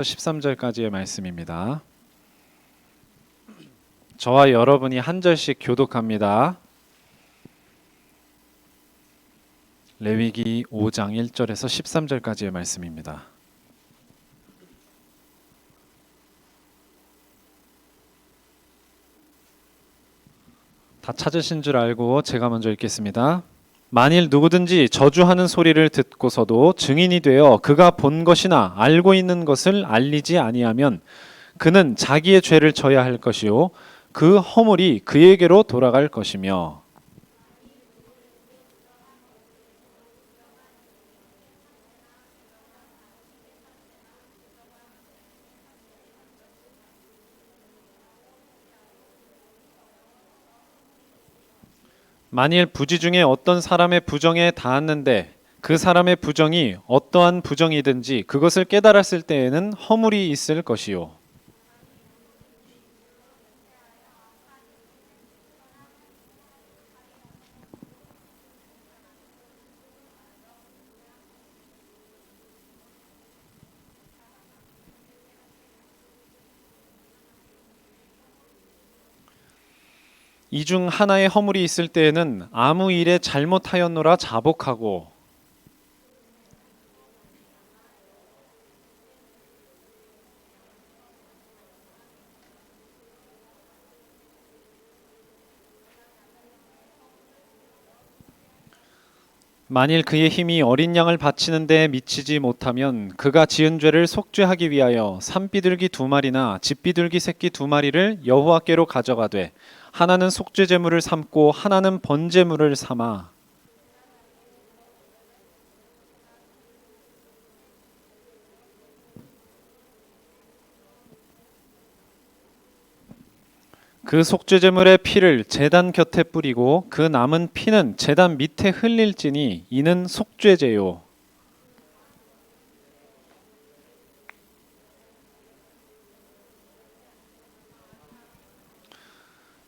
13절까지의 말씀입니다. 저와 여러분이 한 절씩 교독합니다. 레위기 5장 1절에서 13절까지의 말씀입니다. 다 찾으신 줄 알고 제가 먼저 읽겠습니다. 만일 누구든지 저주하는 소리를 듣고서도 증인이 되어 그가 본 것이나 알고 있는 것을 알리지 아니하면 그는 자기의 죄를 져야 할 것이요 그 허물이 그에게로 돌아갈 것이며. 만일 부지 중에 어떤 사람의 부정에 닿았는데 그 사람의 부정이 어떠한 부정이든지 그것을 깨달았을 때에는 허물이 있을 것이요. 이 중 하나의 허물이 있을 때에는 아무 일에 잘못하였노라 자복하고, 만일 그의 힘이 어린 양을 바치는 데 미치지 못하면 그가 지은 죄를 속죄하기 위하여 산비둘기 2마리나 집비둘기 새끼 2마리를 여호와께로 가져가되 하나는 속죄 제물을 삼고 하나는 번제물을 삼아 그 속죄 제물의 피를 제단 곁에 뿌리고 그 남은 피는 제단 밑에 흘릴지니 이는 속죄제요.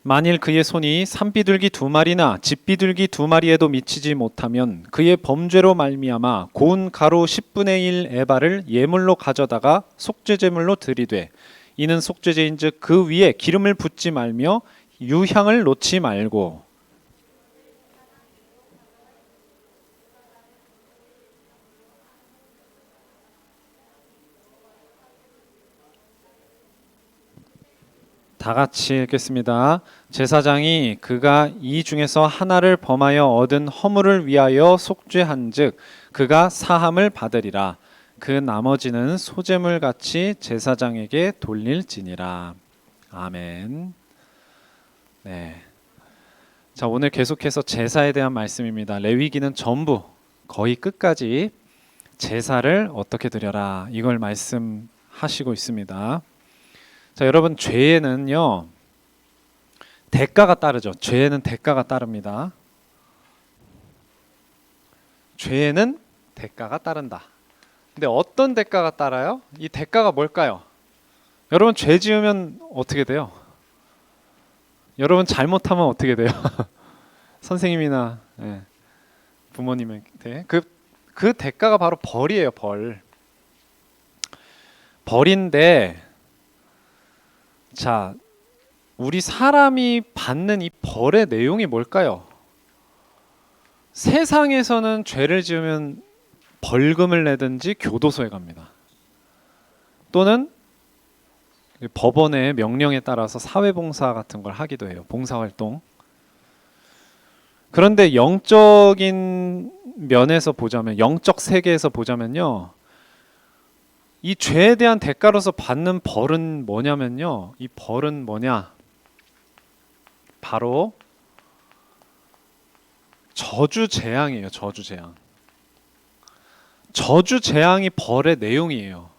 만일 그의 손이 산비둘기 2마리나 집비둘기 2마리에도 미치지 못하면 그의 범죄로 말미암아 고운 가루 10분의 1 에바를 예물로 가져다가 속죄제물로 드리되 이는 속죄제인즉 그 위에 기름을 붓지 말며 유향을 놓지 말고. 다 같이 읽겠습니다. 제사장이 그가 이 중에서 하나를 범하여 얻은 허물을 위하여 속죄한즉 그가 사함을 받으리라. 그 나머지는 소제물 같이 제사장에게 돌릴지니라. 아멘. 네. 자, 오늘 계속해서 제사에 대한 말씀입니다. 레위기는 전부 거의 끝까지 제사를 어떻게 드려라 이걸 말씀하시고 있습니다. 자, 여러분, 죄에는요 대가가 따르죠. 죄에는 대가가 따릅니다. 죄에는 대가가 따른다. 근데 어떤 대가가 따라요? 이 대가가 뭘까요? 여러분, 죄 지으면 어떻게 돼요? 여러분, 잘못하면 어떻게 돼요? 선생님이나 부모님한테 그 대가가 바로 벌이에요. 벌인데, 자, 우리 사람이 받는 이 벌의 내용이 뭘까요? 세상에서는 죄를 지으면 벌금을 내든지 교도소에 갑니다. 또는 법원의 명령에 따라서 사회봉사 같은 걸 하기도 해요. 봉사활동. 그런데 영적인 면에서 보자면, 영적 세계에서 보자면요, 이 죄에 대한 대가로서 받는 벌은 뭐냐면요, 이 벌은 뭐냐? 바로 저주재앙이에요. 저주재앙. 저주재앙이 벌의 내용이에요.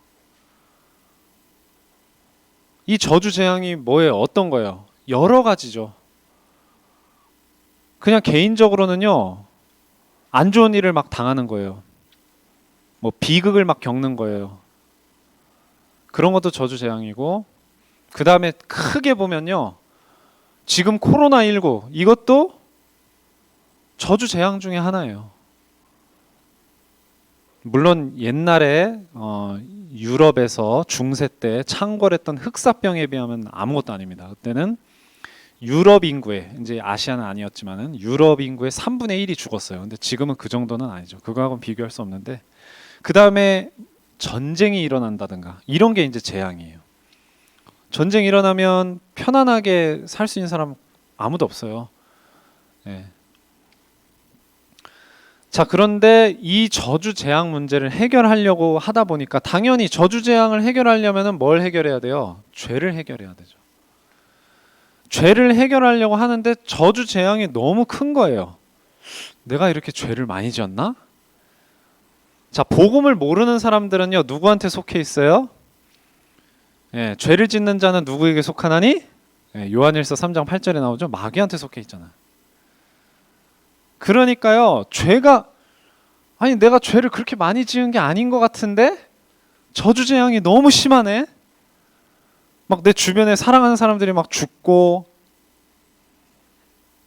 이 저주재앙이 뭐예요? 어떤 거예요? 여러 가지죠. 그냥 개인적으로는요, 안 좋은 일을 막 당하는 거예요. 뭐 비극을 막 겪는 거예요. 그런 것도 저주재앙이고, 그 다음에 크게 보면요, 지금 코로나19 이것도 저주재앙 중에 하나예요. 물론 옛날에 유럽에서 중세 때 창궐했던 흑사병에 비하면 아무것도 아닙니다. 그때는 유럽 인구의, 이제 아시아는 아니었지만은 유럽 인구의 3분의 1이 죽었어요. 근데 지금은 그 정도는 아니죠. 그거하고는 비교할 수 없는데, 그 다음에 전쟁이 일어난다든가 이런 게 이제 재앙이에요. 전쟁이 일어나면 편안하게 살 수 있는 사람 아무도 없어요. 예. 자, 그런데 이 저주 재앙 문제를 해결하려고 하다 보니까 당연히 저주 재앙을 해결하려면 뭘 해결해야 돼요? 죄를 해결해야 되죠. 죄를 해결하려고 하는데 저주 재앙이 너무 큰 거예요. 내가 이렇게 죄를 많이 지었나? 자, 복음을 모르는 사람들은요, 누구한테 속해 있어요? 예, 죄를 짓는 자는 누구에게 속하나니? 예, 요한일서 3장 8절에 나오죠. 마귀한테 속해 있잖아요. 그러니까요, 죄가, 아니 내가 죄를 그렇게 많이 지은 게 아닌 것 같은데 저주 재앙이 너무 심하네. 막 내 주변에 사랑하는 사람들이 막 죽고,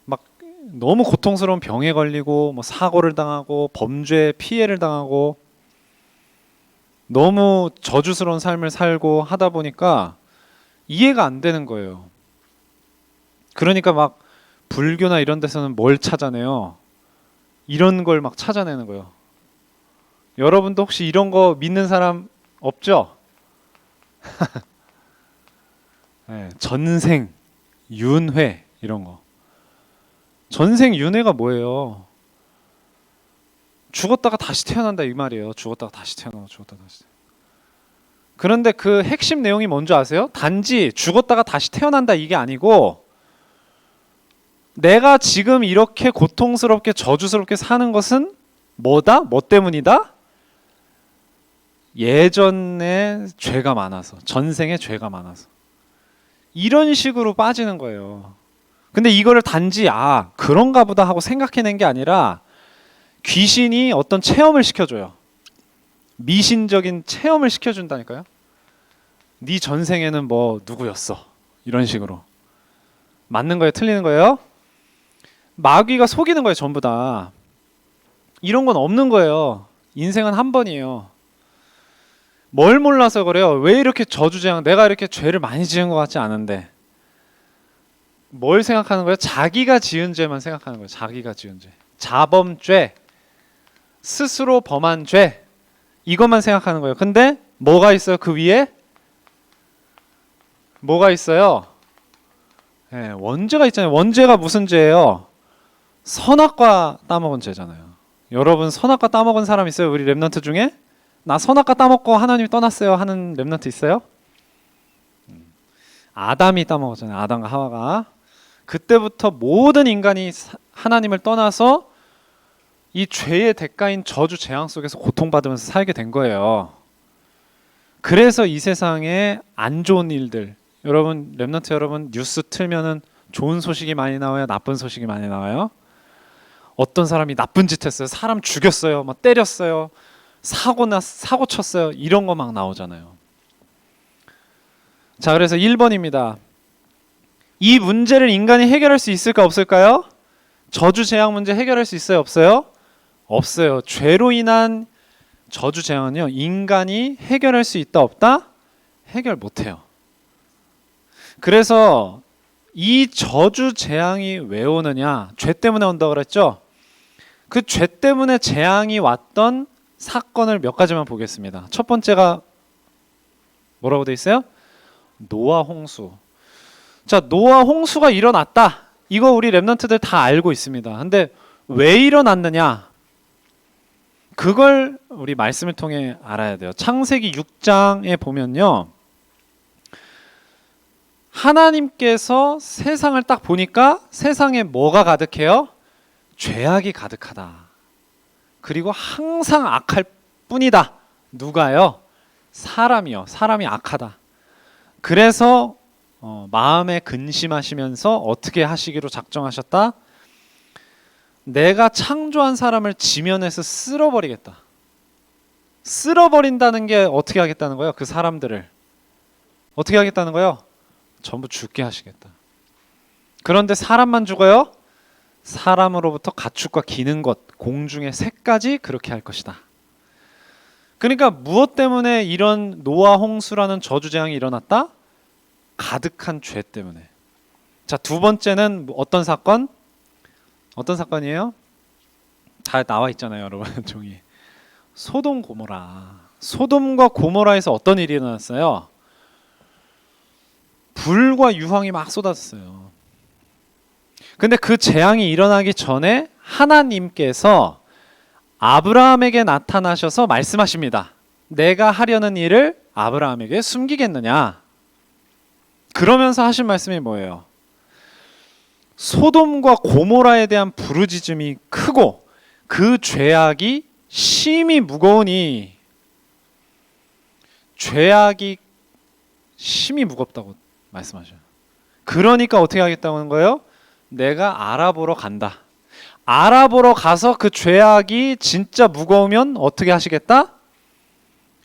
막 너무 고통스러운 병에 걸리고, 뭐 사고를 당하고, 범죄 피해를 당하고, 너무 저주스러운 삶을 살고 하다 보니까 이해가 안 되는 거예요. 그러니까 막 불교나 이런 데서는 뭘 찾아내요? 이런 걸 막 찾아내는 거예요. 여러분도 혹시 이런 거 믿는 사람 없죠? 네, 전생 윤회 이런 거. 전생 윤회가 뭐예요? 죽었다가 다시 태어난다 이 말이에요. 죽었다가 다시 태어나고 죽었다가 다시. 그런데 그 핵심 내용이 뭔지 아세요? 단지 죽었다가 다시 태어난다 이게 아니고, 내가 지금 이렇게 고통스럽게 저주스럽게 사는 것은 뭐다? 뭐 때문이다? 예전에 죄가 많아서, 전생에 죄가 많아서. 이런 식으로 빠지는 거예요. 근데 이거를 단지 그런가 보다 하고 생각해낸 게 아니라 귀신이 어떤 체험을 시켜줘요. 미신적인 체험을 시켜준다니까요. 네 전생에는 뭐 누구였어. 이런 식으로. 맞는 거예요? 틀리는 거예요? 마귀가 속이는 거예요. 전부 다. 이런 건 없는 거예요. 인생은 한 번이에요. 뭘 몰라서 그래요? 왜 이렇게 저주재앙, 내가 이렇게 죄를 많이 지은 것 같지 않은데. 뭘 생각하는 거예요? 자기가 지은 죄만 생각하는 거예요. 자기가 지은 죄. 자범죄, 스스로 범한 죄, 이것만 생각하는 거예요. 근데 뭐가 있어요? 그 위에? 뭐가 있어요? 네, 원죄가 있잖아요. 원죄가 무슨 죄예요? 선악과 따먹은 죄잖아요. 여러분 선악과 따먹은 사람 있어요? 우리 랩런트 중에? 나 선악과 따먹고 하나님이 떠났어요 하는 랩런트 있어요? 아담이 따먹었잖아요. 아담과 하와가. 그때부터 모든 인간이 하나님을 떠나서 이 죄의 대가인 저주 재앙 속에서 고통받으면서 살게 된 거예요. 그래서 이 세상에 안 좋은 일들, 여러분 랩런트 여러분 뉴스 틀면은 좋은 소식이 많이 나와요? 나쁜 소식이 많이 나와요? 어떤 사람이 나쁜 짓 했어요. 사람 죽였어요. 막 때렸어요. 사고 쳤어요. 이런 거 막 나오잖아요. 자, 그래서 1번입니다. 이 문제를 인간이 해결할 수 있을까 없을까요? 저주 재앙 문제 해결할 수 있어요 없어요? 없어요. 죄로 인한 저주 재앙은요, 인간이 해결할 수 있다 없다? 해결 못해요. 그래서 이 저주 재앙이 왜 오느냐? 죄 때문에 온다고 그랬죠? 그 죄 때문에 재앙이 왔던 사건을 몇 가지만 보겠습니다. 첫 번째가 뭐라고 돼 있어요? 노아 홍수. 자, 노아 홍수가 일어났다. 이거 우리 랩런트들 다 알고 있습니다. 근데 왜 일어났느냐? 그걸 우리 말씀을 통해 알아야 돼요. 창세기 6장에 보면요, 하나님께서 세상을 딱 보니까 세상에 뭐가 가득해요? 죄악이 가득하다. 그리고 항상 악할 뿐이다. 누가요? 사람이요. 사람이 악하다. 그래서 마음에 근심하시면서 어떻게 하시기로 작정하셨다? 내가 창조한 사람을 지면에서 쓸어버리겠다. 쓸어버린다는 게 어떻게 하겠다는 거예요? 그 사람들을 어떻게 하겠다는 거예요? 전부 죽게 하시겠다. 그런데 사람만 죽어요? 사람으로부터 가축과 기는 것, 공중의 새까지 그렇게 할 것이다. 그러니까 무엇 때문에 이런 노아 홍수라는 저주 재앙이 일어났다? 가득한 죄 때문에. 자, 두 번째는 어떤 사건? 어떤 사건이에요? 다 나와 있잖아요, 여러분. 종이. 소돔 고모라. 소돔과 고모라에서 어떤 일이 일어났어요? 불과 유황이 막 쏟아졌어요. 근데 그 재앙이 일어나기 전에 하나님께서 아브라함에게 나타나셔서 말씀하십니다. 내가 하려는 일을 아브라함에게 숨기겠느냐? 그러면서 하신 말씀이 뭐예요? 소돔과 고모라에 대한 부르짖음이 크고 그 죄악이 심히 무거우니, 죄악이 심히 무겁다고 말씀하셔요. 그러니까 어떻게 하겠다는 거예요? 내가 알아보러 간다. 알아보러 가서 그 죄악이 진짜 무거우면 어떻게 하시겠다?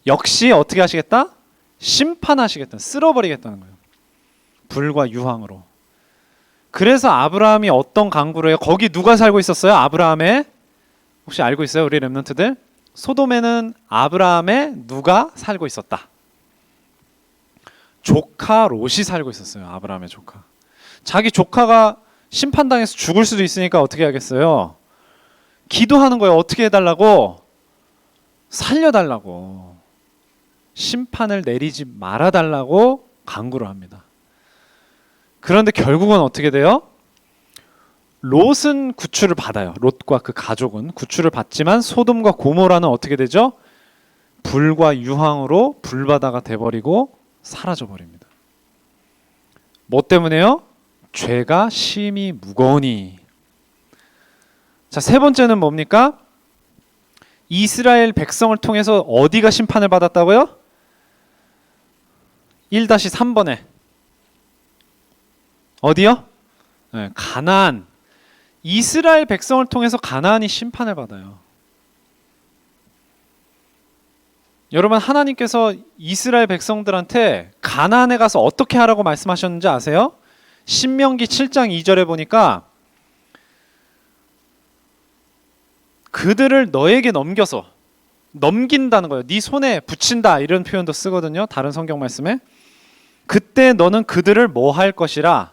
역시 어떻게 하시겠다? 심판하시겠다. 쓸어버리겠다는 거예요. 불과 유황으로. 그래서 아브라함이 어떤 강구를 해요? 거기 누가 살고 있었어요? 아브라함의, 혹시 알고 있어요? 우리 렘넌트들? 소돔에는 아브라함의 누가 살고 있었다? 조카 롯이 살고 있었어요. 아브라함의 조카. 자기 조카가 심판당해서 죽을 수도 있으니까 어떻게 하겠어요? 기도하는 거예요. 어떻게 해달라고? 살려달라고. 심판을 내리지 말아달라고 간구를 합니다. 그런데 결국은 어떻게 돼요? 롯은 구출을 받아요. 롯과 그 가족은 구출을 받지만 소돔과 고모라는 어떻게 되죠? 불과 유황으로 불바다가 돼버리고 사라져버립니다. 뭐 때문에요? 죄가 심히 무거우니. 자, 세 번째는 뭡니까? 이스라엘 백성을 통해서 어디가 심판을 받았다고요? 1-3번에 어디요? 네, 가나안. 이스라엘 백성을 통해서 가나안이 심판을 받아요. 여러분, 하나님께서 이스라엘 백성들한테 가나안에 가서 어떻게 하라고 말씀하셨는지 아세요? 신명기 7장 2절에 보니까 그들을 너에게 넘겨서, 넘긴다는 거예요. 네 손에 붙인다, 이런 표현도 쓰거든요. 다른 성경 말씀에. 그때 너는 그들을 뭐 할 것이라.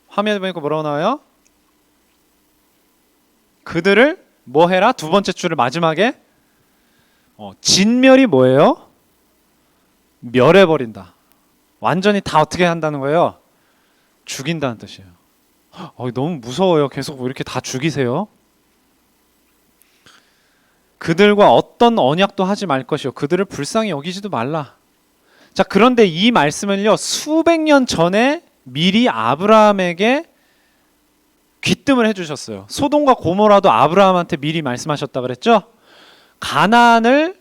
화면에 보니까 뭐라고 나와요? 그들을 뭐 해라? 두 번째 줄을 마지막에 진멸이 뭐예요? 멸해버린다. 완전히 다 어떻게 한다는 거예요? 죽인다는 뜻이에요. 너무 무서워요. 계속 왜 이렇게 다 죽이세요? 그들과 어떤 언약도 하지 말 것이요 그들을 불쌍히 여기지도 말라. 자, 그런데 이 말씀을요 수백 년 전에 미리 아브라함에게 귀뜸을 해주셨어요. 소돔과 고모라도 아브라함한테 미리 말씀하셨다 그랬죠? 가나안을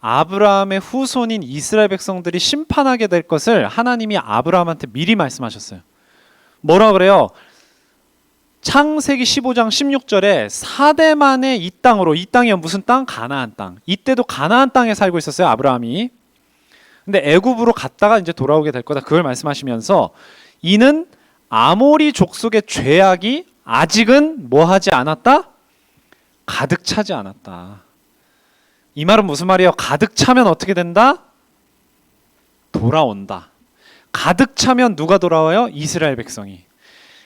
아브라함의 후손인 이스라엘 백성들이 심판하게 될 것을 하나님이 아브라함한테 미리 말씀하셨어요. 뭐라 그래요? 창세기 15장 16절에 4대 만에 이 땅으로, 이 땅이 무슨 땅? 가나안 땅. 이때도 가나안 땅에 살고 있었어요, 아브라함이. 근데 애굽으로 갔다가 이제 돌아오게 될 거다. 그걸 말씀하시면서 이는 아모리 족속의 죄악이 아직은 뭐 하지 않았다? 가득 차지 않았다. 이 말은 무슨 말이에요? 가득 차면 어떻게 된다? 돌아온다. 가득 차면 누가 돌아와요? 이스라엘 백성이.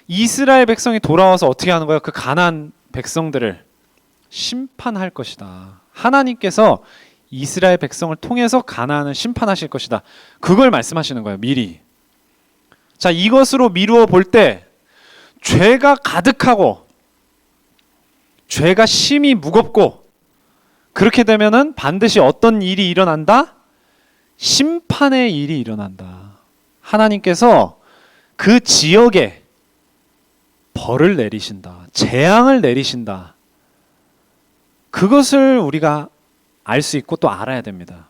이스라엘 백성이 돌아와서 어떻게 하는 거예요? 그 가나안 백성들을 심판할 것이다. 하나님께서 이스라엘 백성을 통해서 가나안을 심판하실 것이다. 그걸 말씀하시는 거예요, 미리. 자, 이것으로 미루어 볼 때 죄가 가득하고 죄가 심히 무겁고 그렇게 되면은 반드시 어떤 일이 일어난다? 심판의 일이 일어난다. 하나님께서 그 지역에 벌을 내리신다. 재앙을 내리신다. 그것을 우리가 알 수 있고 또 알아야 됩니다.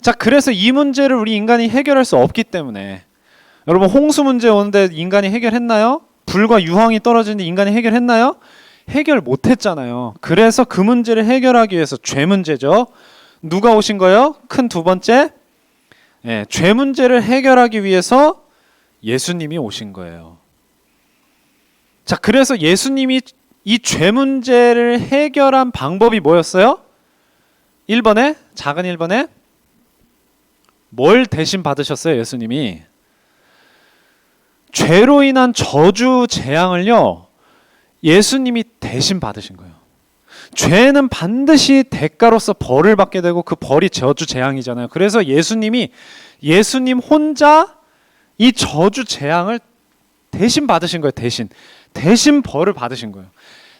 자, 그래서 이 문제를 우리 인간이 해결할 수 없기 때문에, 여러분, 홍수 문제 오는데 인간이 해결했나요? 불과 유황이 떨어지는데 인간이 해결했나요? 해결 못했잖아요. 그래서 그 문제를 해결하기 위해서, 죄 문제죠. 누가 오신 거예요? 큰 두 번째, 죄 문제를 해결하기 위해서 예수님이 오신 거예요. 자, 그래서 예수님이 이 죄 문제를 해결한 방법이 뭐였어요? 1번에 작은 1번에 뭘 대신 받으셨어요? 예수님이 죄로 인한 저주 재앙을요 예수님이 대신 받으신 거예요. 죄는 반드시 대가로서 벌을 받게 되고 그 벌이 저주 재앙이잖아요. 그래서 예수님 혼자 이 저주 재앙을 대신 받으신 거예요. 대신 벌을 받으신 거예요.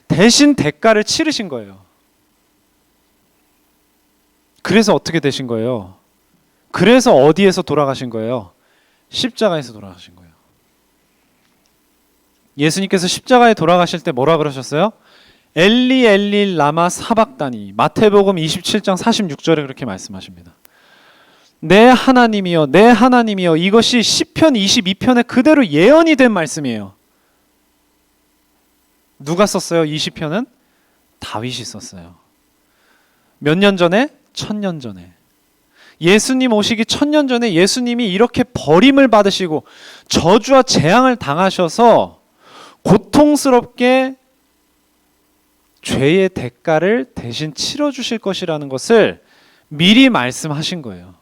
대신 대가를 치르신 거예요. 그래서 어떻게 되신 거예요? 그래서 어디에서 돌아가신 거예요? 십자가에서 돌아가신 거예요. 예수님께서 십자가에 돌아가실 때 뭐라 그러셨어요? 엘리 엘리 라마 사박다니. 마태복음 27장 46절에 그렇게 말씀하십니다. 내 하나님이여 내 하나님이여. 이것이 시편 22편에 그대로 예언이 된 말씀이에요. 누가 썼어요? 이 시편은 다윗이 썼어요. 몇 년 전에? 1000년 전에. 예수님 오시기 1000년 전에 예수님이 이렇게 버림을 받으시고 저주와 재앙을 당하셔서 고통스럽게 죄의 대가를 대신 치러주실 것이라는 것을 미리 말씀하신 거예요.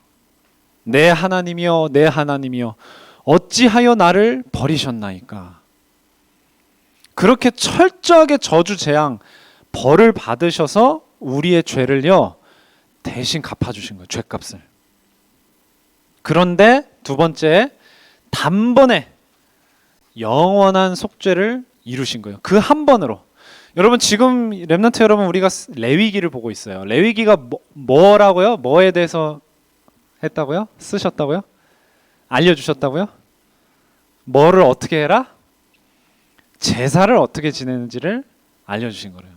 내 하나님이여 내 하나님이여 어찌하여 나를 버리셨나이까. 그렇게 철저하게 저주 재앙 벌을 받으셔서 우리의 죄를요 대신 갚아주신 거예요. 죄값을. 그런데 두 번째 단번에 영원한 속죄를 이루신 거예요. 그 한 번으로. 여러분 지금 렘넌트 여러분 우리가 레위기를 보고 있어요. 레위기가 뭐라고요? 뭐에 대해서 했다고요? 쓰셨다고요? 알려주셨다고요? 뭐를 어떻게 해라? 제사를 어떻게 지내는지를 알려주신 거예요.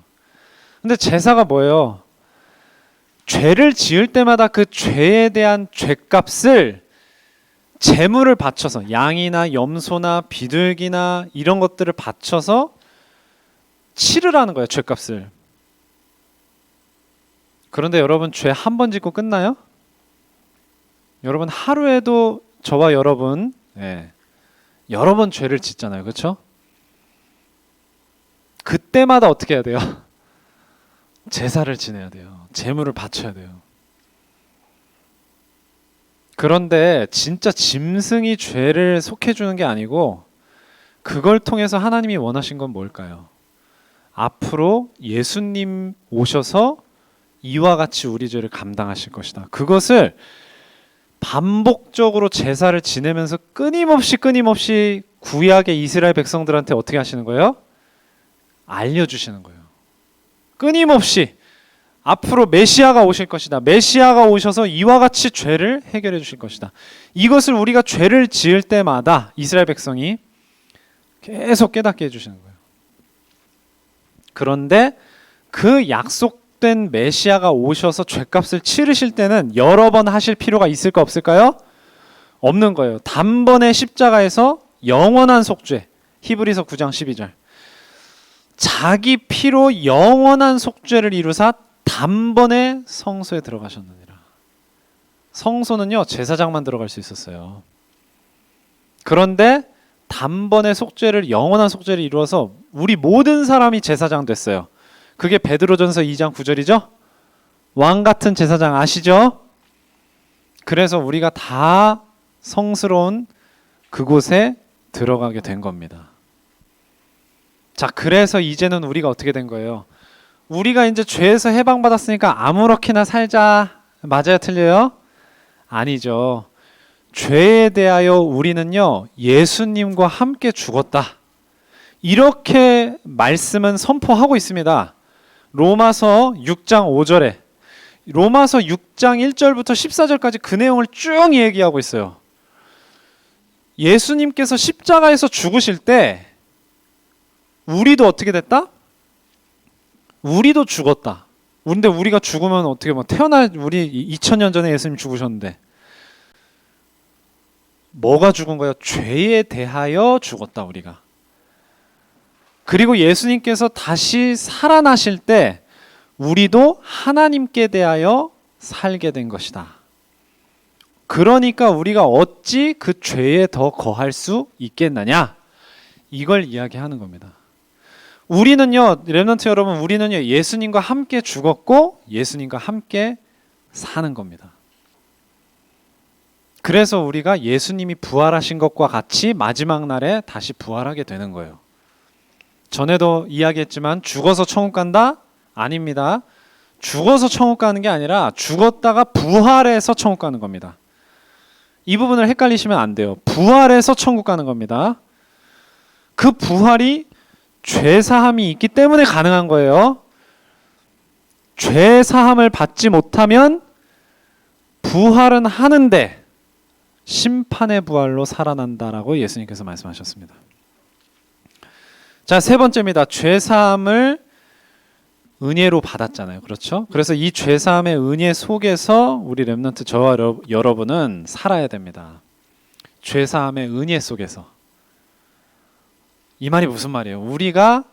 근데 제사가 뭐예요? 죄를 지을 때마다 그 죄에 대한 죄값을 제물을 바쳐서 양이나 염소나 비둘기나 이런 것들을 바쳐서 치르라는 거예요. 죄값을. 그런데 여러분 죄 한 번 짓고 끝나요? 여러분 하루에도 저와 여러분 여러 번 죄를 짓잖아요. 그렇죠? 그때마다 어떻게 해야 돼요? 제사를 지내야 돼요. 제물을 바쳐야 돼요. 그런데 진짜 짐승이 죄를 속해주는 게 아니고 그걸 통해서 하나님이 원하신 건 뭘까요? 앞으로 예수님 오셔서 이와 같이 우리 죄를 감당하실 것이다. 그것을 반복적으로 제사를 지내면서 끊임없이 구약의 이스라엘 백성들한테 어떻게 하시는 거예요? 알려주시는 거예요. 끊임없이 앞으로 메시아가 오실 것이다. 메시아가 오셔서 이와 같이 죄를 해결해 주실 것이다. 이것을 우리가 죄를 지을 때마다 이스라엘 백성이 계속 깨닫게 해주시는 거예요. 그런데 그 약속된 메시아가 오셔서 죄값을 치르실 때는 여러 번 하실 필요가 있을까 없을까요? 없는 거예요. 단번에 십자가에서 영원한 속죄. 히브리서 9장 12절. 자기 피로 영원한 속죄를 이루사 단번에 성소에 들어가셨느니라. 성소는요 제사장만 들어갈 수 있었어요. 그런데 단번에 영원한 속죄를 이루어서 우리 모든 사람이 제사장 됐어요. 그게 베드로전서 2장 9절이죠. 왕 같은 제사장 아시죠? 그래서 우리가 다 성스러운 그곳에 들어가게 된 겁니다. 자, 그래서 이제는 우리가 어떻게 된 거예요? 우리가 이제 죄에서 해방받았으니까 아무렇게나 살자. 맞아요? 틀려요? 아니죠. 죄에 대하여 우리는요 예수님과 함께 죽었다. 이렇게 말씀은 선포하고 있습니다. 로마서 6장 5절에 로마서 6장 1절부터 14절까지 그 내용을 쭉 얘기하고 있어요. 예수님께서 십자가에서 죽으실 때 우리도 어떻게 됐다? 우리도 죽었다. 근데 우리가 죽으면 어떻게 우리 2000년 전에 예수님 죽으셨는데 뭐가 죽은 거예요? 죄에 대하여 죽었다 우리가. 그리고 예수님께서 다시 살아나실 때 우리도 하나님께 대하여 살게 된 것이다. 그러니까 우리가 어찌 그 죄에 더 거할 수 있겠느냐? 이걸 이야기하는 겁니다. 우리는요, 렘넌트 여러분, 우리는요 예수님과 함께 죽었고 예수님과 함께 사는 겁니다. 그래서 우리가 예수님이 부활하신 것과 같이 마지막 날에 다시 부활하게 되는 거예요. 전에도 이야기했지만 죽어서 천국 간다? 아닙니다. 죽어서 천국 가는 게 아니라 죽었다가 부활해서 천국 가는 겁니다. 이 부분을 헷갈리시면 안 돼요. 부활해서 천국 가는 겁니다. 그 부활이 죄사함이 있기 때문에 가능한 거예요. 죄사함을 받지 못하면 부활은 하는데 심판의 부활로 살아난다라고 예수님께서 말씀하셨습니다. 자, 세 번째입니다. 죄사함을 은혜로 받았잖아요. 그렇죠? 그래서 이 죄사함의 은혜 속에서 우리 렘넌트 저와 여러분은 살아야 됩니다. 죄사함의 은혜 속에서. 이 말이 무슨 말이에요? 우리가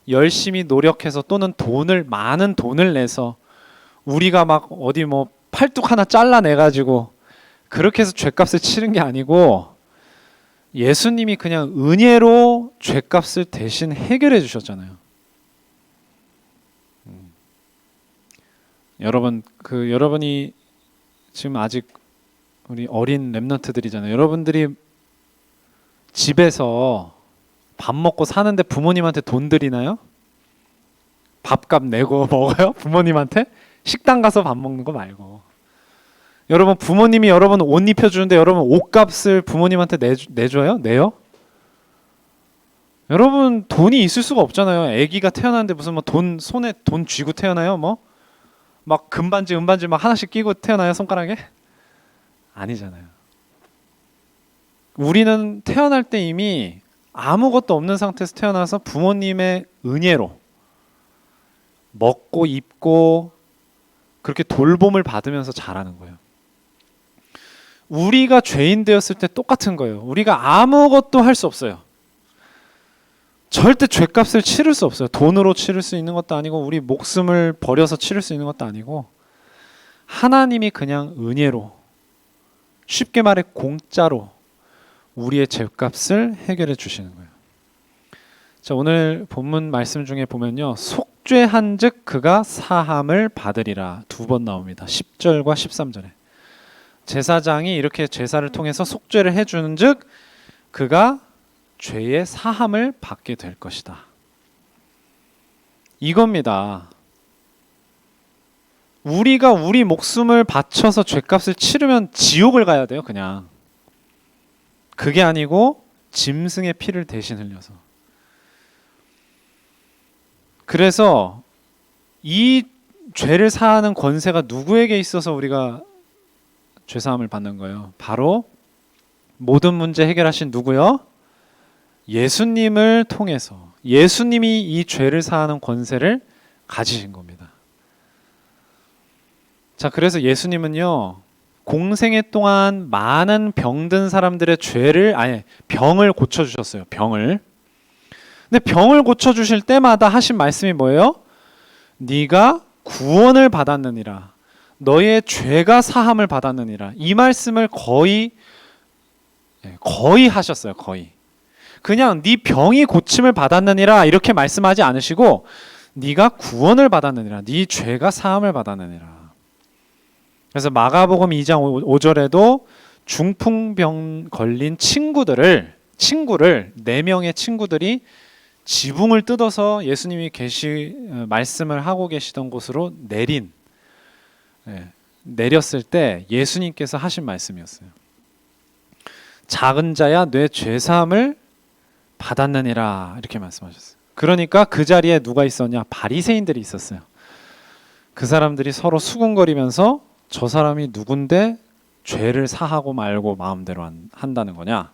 열심히 노력해서 또는 많은 돈을 내서 우리가 막 어디 뭐 팔뚝 하나 잘라내가지고 그렇게 해서 죄값을 치른 게 아니고 예수님이 그냥 은혜로 죄값을 대신 해결해 주셨잖아요. 여러분, 여러분이 지금 아직 우리 어린 렘넌트들이잖아요. 여러분들이 집에서 밥 먹고 사는데 부모님한테 돈 드리나요? 밥값 내고 먹어요? 부모님한테? 식당 가서 밥 먹는 거 말고. 여러분, 부모님이 여러분 옷 입혀주는데 여러분 옷값을 부모님한테 내줘요? 내요? 여러분 돈이 있을 수가 없잖아요. 아기가 태어났는데 무슨 뭐 손에 돈 쥐고 태어나요? 뭐 막 금반지 은반지 막 하나씩 끼고 태어나요? 손가락에? 아니잖아요. 우리는 태어날 때 이미 아무것도 없는 상태에서 태어나서 부모님의 은혜로 먹고 입고 그렇게 돌봄을 받으면서 자라는 거예요. 우리가 죄인 되었을 때 똑같은 거예요. 우리가 아무것도 할 수 없어요. 절대 죄값을 치를 수 없어요. 돈으로 치를 수 있는 것도 아니고 우리 목숨을 버려서 치를 수 있는 것도 아니고 하나님이 그냥 은혜로, 쉽게 말해 공짜로 우리의 죄값을 해결해 주시는 거예요. 자, 오늘 본문 말씀 중에 보면요, 속죄한즉 그가 사함을 받으리라 두 번 나옵니다. 10절과 13절에 제사장이 이렇게 제사를 통해서 속죄를 해주는즉 그가 죄의 사함을 받게 될 것이다. 이겁니다. 우리가 우리 목숨을 바쳐서 죄값을 치르면 지옥을 가야 돼요. 그냥. 그게 아니고 짐승의 피를 대신 흘려서. 그래서 이 죄를 사하는 권세가 누구에게 있어서 우리가 죄사함을 받는 거예요? 바로 모든 문제 해결하신 누구요? 예수님을 통해서 예수님이 이 죄를 사하는 권세를 가지신 겁니다. 자, 그래서 예수님은요, 공생애 동안 많은 병든 사람들의 병을 고쳐주셨어요. 병을. 근데 병을 고쳐주실 때마다 하신 말씀이 뭐예요? 네가 구원을 받았느니라. 너의 죄가 사함을 받았느니라. 이 말씀을 거의 하셨어요. 거의. 그냥 네 병이 고침을 받았느니라 이렇게 말씀하지 않으시고 네가 구원을 받았느니라. 네 죄가 사함을 받았느니라. 그래서 마가복음 2장 5절에도 중풍병 걸린 친구를 4명의 친구들이 지붕을 뜯어서 예수님이 말씀을 하고 계시던 곳으로 내렸을 때 예수님께서 하신 말씀이었어요. 작은 자야 내 죄사함을 받았느니라 이렇게 말씀하셨어요. 그러니까 그 자리에 누가 있었냐? 바리새인들이 있었어요. 그 사람들이 서로 수군거리면서 저 사람이 누군데 죄를 사하고 말고 마음대로 한다는 거냐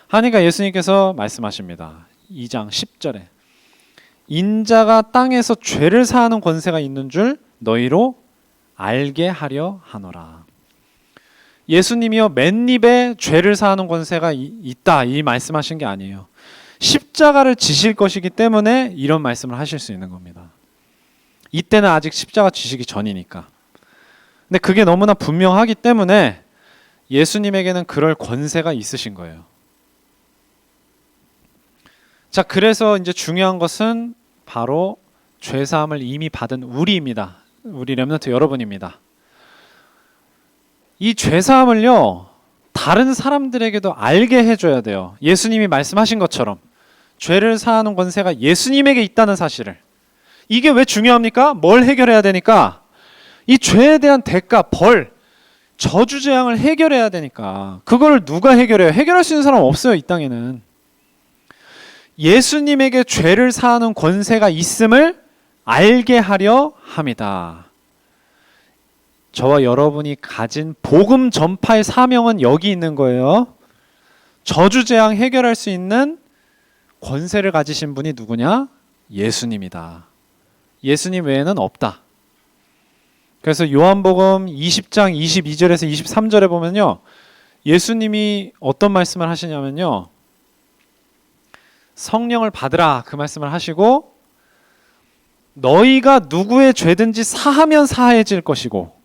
하니까 예수님께서 말씀하십니다. 2장 10절에 인자가 땅에서 죄를 사하는 권세가 있는 줄 너희로 알게 하려 하노라. 예수님이요 맨입에 죄를 사하는 권세가 있다 이 말씀하신 게 아니에요. 십자가를 지실 것이기 때문에 이런 말씀을 하실 수 있는 겁니다. 이때는 아직 십자가 지시기 전이니까. 근데 그게 너무나 분명하기 때문에 예수님에게는 그럴 권세가 있으신 거예요. 자, 그래서 이제 중요한 것은 바로 죄사함을 이미 받은 우리입니다. 우리 렘넌트 여러분입니다. 이 죄사함을요, 다른 사람들에게도 알게 해줘야 돼요. 예수님이 말씀하신 것처럼 죄를 사하는 권세가 예수님에게 있다는 사실을. 이게 왜 중요합니까? 뭘 해결해야 되니까? 이 죄에 대한 대가, 벌, 저주 재앙을 해결해야 되니까. 그걸 누가 해결해요? 해결할 수 있는 사람 없어요, 이 땅에는. 예수님에게 죄를 사하는 권세가 있음을 알게 하려 함이다. 저와 여러분이 가진 복음 전파의 사명은 여기 있는 거예요. 저주 재앙 해결할 수 있는 권세를 가지신 분이 누구냐? 예수님이다. 예수님 외에는 없다. 그래서 요한복음 20장 22절에서 23절에 보면요, 예수님이 어떤 말씀을 하시냐면요, 성령을 받으라 그 말씀을 하시고, 너희가 누구의 죄든지 사하면 사해질 것이고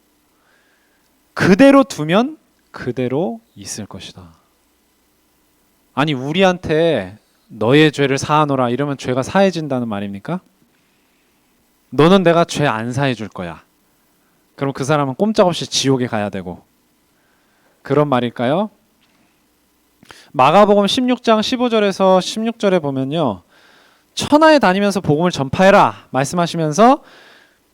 그대로 두면 그대로 있을 것이다. 아니, 우리한테 너의 죄를 사하노라 이러면 죄가 사해진다는 말입니까? 너는 내가 죄 안 사해 줄 거야. 그럼 그 사람은 꼼짝없이 지옥에 가야 되고, 그런 말일까요? 마가복음 16장 15절에서 16절에 보면요, 천하에 다니면서 복음을 전파해라 말씀하시면서,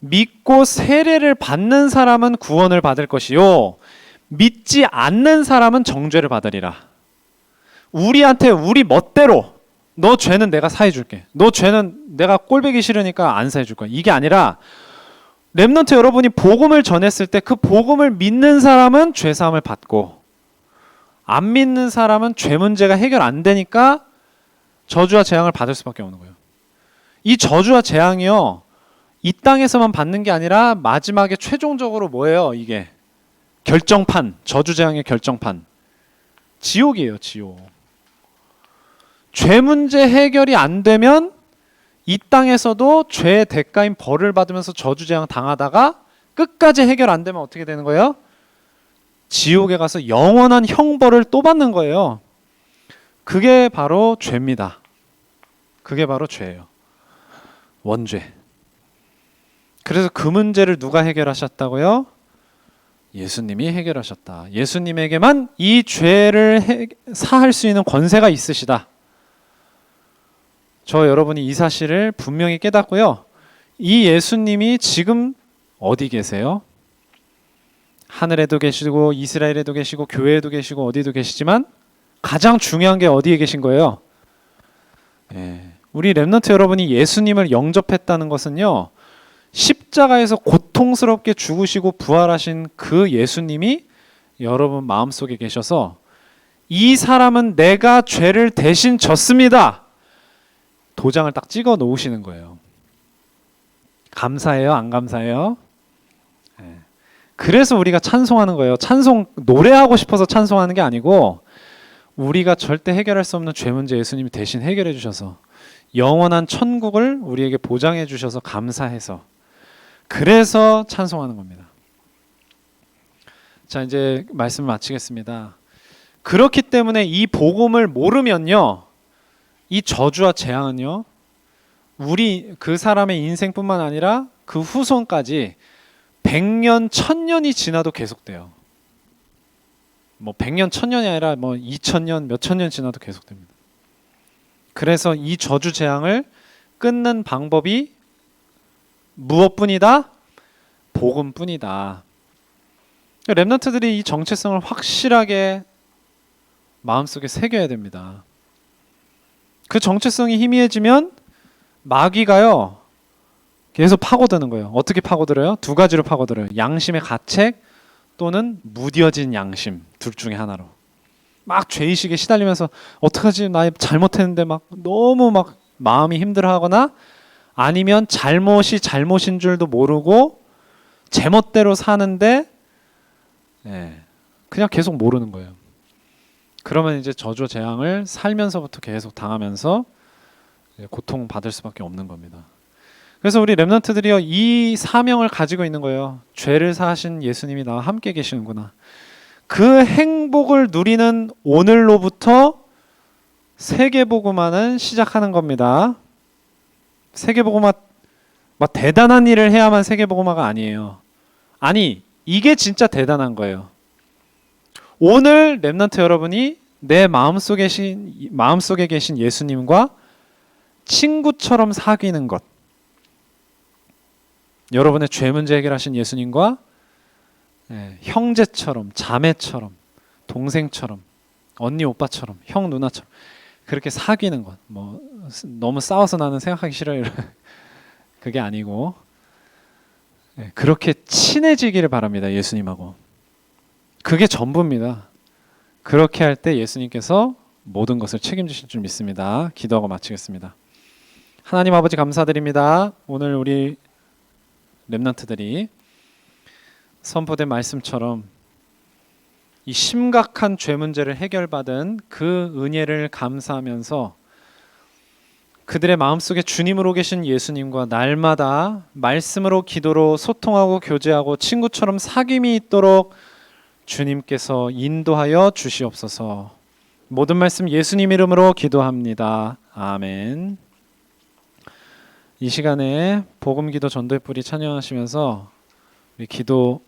믿고 세례를 받는 사람은 구원을 받을 것이요 믿지 않는 사람은 정죄를 받으리라. 우리한테 우리 멋대로 너 죄는 내가 사해 줄게, 너 죄는 내가 꼴보기 싫으니까 안 사해 줄 거야, 이게 아니라 렘넌트 여러분이 복음을 전했을 때 그 복음을 믿는 사람은 죄 사함을 받고, 안 믿는 사람은 죄 문제가 해결 안 되니까 저주와 재앙을 받을 수밖에 없는 거예요. 이 저주와 재앙이요, 이 땅에서만 받는 게 아니라 마지막에 최종적으로 뭐예요? 이게 결정판, 저주 재앙의 결정판, 지옥이에요. 지옥. 죄 문제 해결이 안 되면 이 땅에서도 죄의 대가인 벌을 받으면서 저주 재앙 당하다가 끝까지 해결 안 되면 어떻게 되는 거예요? 지옥에 가서 영원한 형벌을 또 받는 거예요. 그게 바로 죄입니다. 그게 바로 죄예요. 원죄. 그래서 그 문제를 누가 해결하셨다고요? 예수님이 해결하셨다. 예수님에게만 이 죄를 사할 수 있는 권세가 있으시다. 저 여러분이 이 사실을 분명히 깨닫고요, 이 예수님이 지금 어디 계세요? 하늘에도 계시고 이스라엘에도 계시고 교회에도 계시고 어디도 계시지만 가장 중요한 게 어디에 계신 거예요? 우리 렘넌트 여러분이 예수님을 영접했다는 것은요, 십자가에서 고통스럽게 죽으시고 부활하신 그 예수님이 여러분 마음속에 계셔서, 이 사람은 내가 죄를 대신 졌습니다, 도장을 딱 찍어 놓으시는 거예요. 감사해요? 안 감사해요? 그래서 우리가 찬송하는 거예요. 찬송, 노래하고 싶어서 찬송하는 게 아니고, 우리가 절대 해결할 수 없는 죄 문제 예수님이 대신 해결해 주셔서 영원한 천국을 우리에게 보장해 주셔서 감사해서, 그래서 찬송하는 겁니다. 자, 이제 말씀을 마치겠습니다. 그렇기 때문에 이 복음을 모르면요, 이 저주와 재앙은요, 우리 그 사람의 인생뿐만 아니라 그 후손까지 100년, 1000년이 지나도 계속돼요. 뭐 100년, 1000년이 아니라 뭐 2000년, 몇천 년 지나도 계속됩니다. 그래서 이 저주 재앙을 끊는 방법이 무엇뿐이다? 복음뿐이다. 렘넌트들이 이 정체성을 확실하게 마음속에 새겨야 됩니다. 그 정체성이 희미해지면 마귀가요, 계속 파고드는 거예요. 어떻게 파고들어요? 두 가지로 파고들어요. 양심의 가책 또는 무뎌진 양심, 둘 중에 하나로. 막 죄의식에 시달리면서 어떡하지, 나 잘못했는데 막 너무 막 마음이 힘들어하거나, 아니면 잘못이 잘못인 줄도 모르고 제멋대로 사는데 그냥 계속 모르는 거예요. 그러면 이제 저주 재앙을 살면서부터 계속 당하면서 고통받을 수밖에 없는 겁니다. 그래서 우리 렘넌트들이요, 이 사명을 가지고 있는 거예요. 죄를 사하신 예수님이 나와 함께 계시는구나. 그 행복을 누리는 오늘로부터 세계복음화는 시작하는 겁니다. 세계복음화, 막 대단한 일을 해야만 세계복음화가 아니에요. 아니, 이게 진짜 대단한 거예요. 오늘 렘넌트 여러분이 내 마음속에 계신 예수님과 친구처럼 사귀는 것. 여러분의 죄 문제 해결하신 예수님과 형제처럼, 자매처럼, 동생처럼, 언니 오빠처럼, 형 누나처럼 그렇게 사귀는 것. 뭐 너무 싸워서 나는 생각하기 싫어요. 그게 아니고 그렇게 친해지기를 바랍니다. 예수님하고. 그게 전부입니다. 그렇게 할 때 예수님께서 모든 것을 책임지실 줄 믿습니다. 기도하고 마치겠습니다. 하나님 아버지 감사드립니다. 오늘 우리 렘넌트들이 선포된 말씀처럼 이 심각한 죄 문제를 해결받은 그 은혜를 감사하면서 그들의 마음속에 주님으로 계신 예수님과 날마다 말씀으로 기도로 소통하고 교제하고 친구처럼 사귐이 있도록 주님께서 인도하여 주시옵소서. 모든 말씀 예수님 이름으로 기도합니다. 아멘. 이 시간에 복음 기도 전도의 뿌리 찬양하시면서 우리 기도